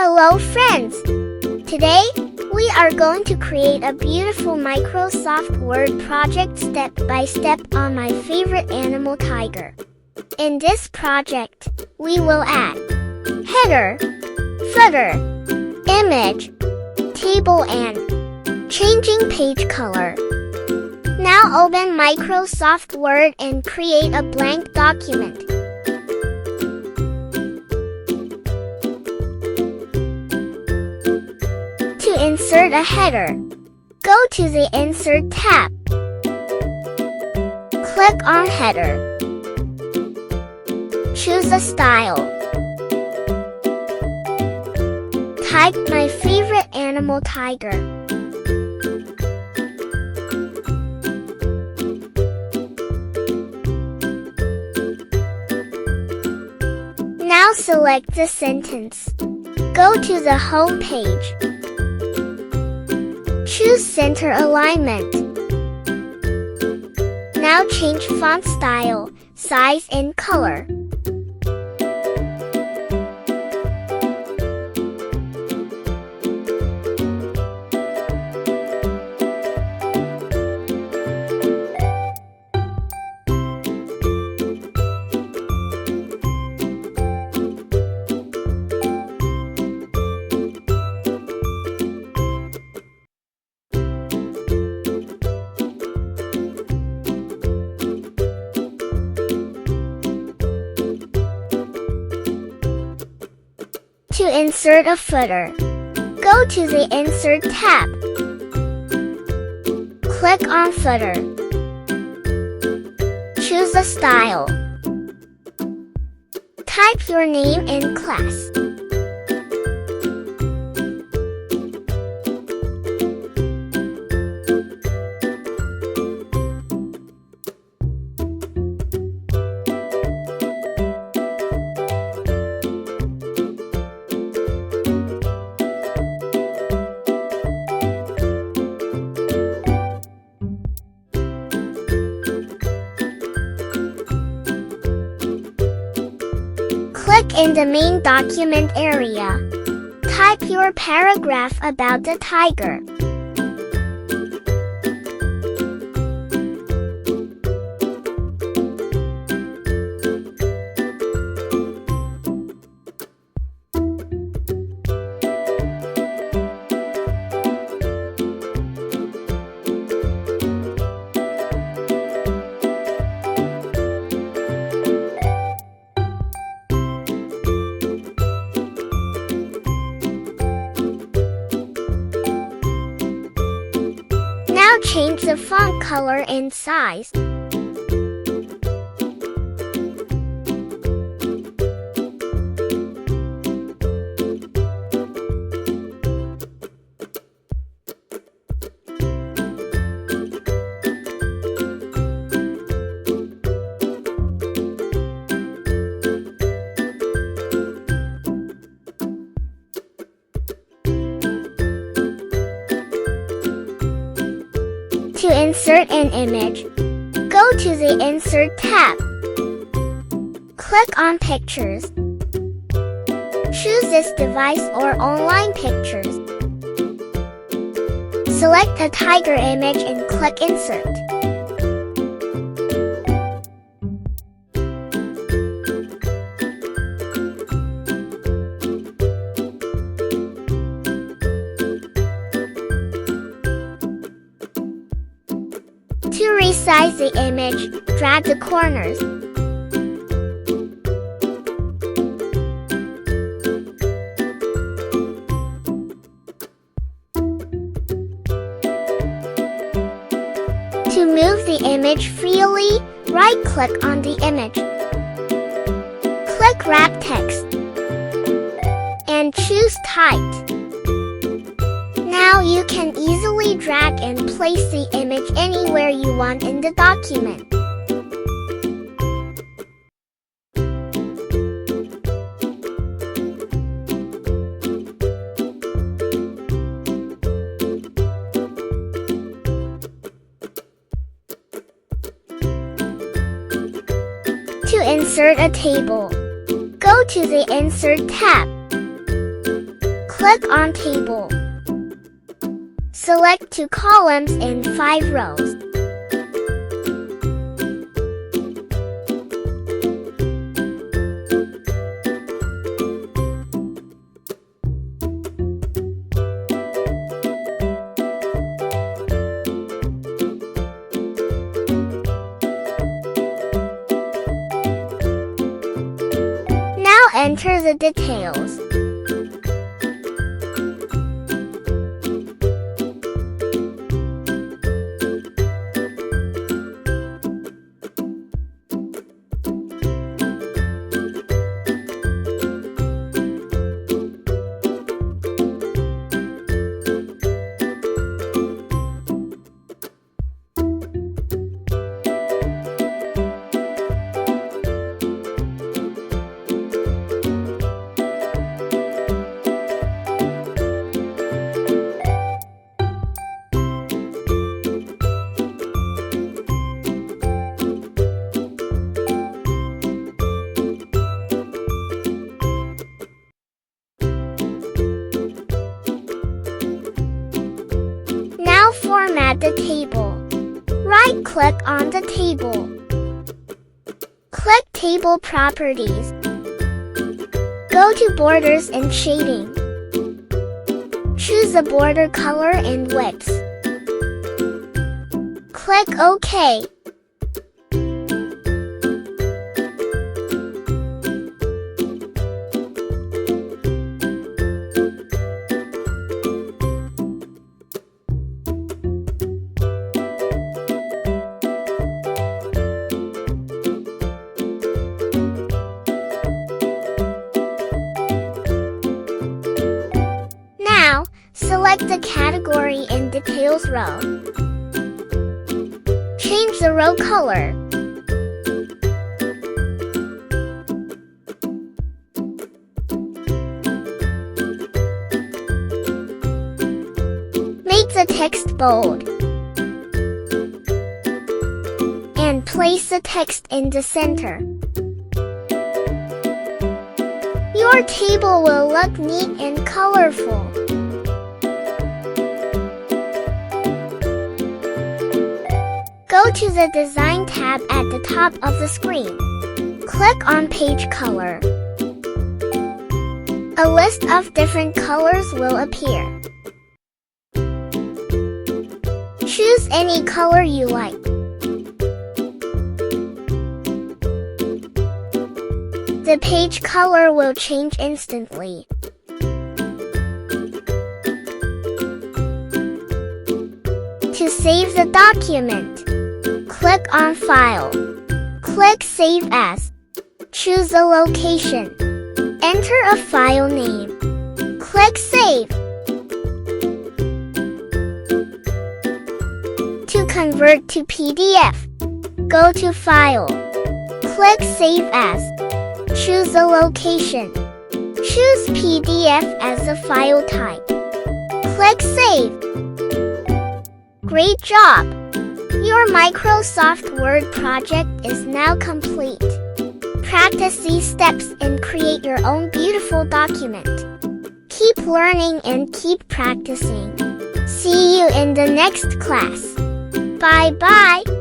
Hello friends! Today, we are going to create a beautiful Microsoft Word project step by step on my favorite animal, tiger. In this project, we will add header, footer, image, table and changing page color. Now open Microsoft Word and create a blank document. To insert a header, go to the Insert tab. Click on Header. Choose a style. Type my favorite animal, tiger. Now select the sentence. Go to the home page. Choose Center Alignment. Now change font style, size and color. To insert a footer, go to the Insert tab. Click on Footer. Choose a style. Type your name and class. Click in the main document area. Type your paragraph about the tiger. Now change the font color and size. To insert an image, go to the Insert tab. Click on Pictures. Choose this device or online pictures. Select a tiger image and click Insert. To resize the image, drag the corners. To move the image freely, right-click on the image. Click Wrap Text and choose Tight. Now you can easily drag and place the image anywhere you want in the document. To insert a table, go to the Insert tab. Click on Table. Select 2 columns and 5 rows. Now enter the details. Now format the table. Right-click on the table. Click Table Properties. Go to Borders and Shading. Choose the border color and width. Click OK. Now, select the Category and Details row. Change the row color. Make the text bold. And place the text in the center. Your table will look neat and colorful. Go to the Design tab at the top of the screen. Click on Page Color. A list of different colors will appear. Choose any color you like. The page color will change instantly. To save the document, click on File. Click Save As. Choose a location. Enter a file name. Click Save. To convert to PDF, go to File. Click Save As. Choose a location. Choose PDF as the file type. Click Save. Great job! Your Microsoft Word project is now complete. Practice these steps and create your own beautiful document. Keep learning and keep practicing. See you in the next class. Bye-bye!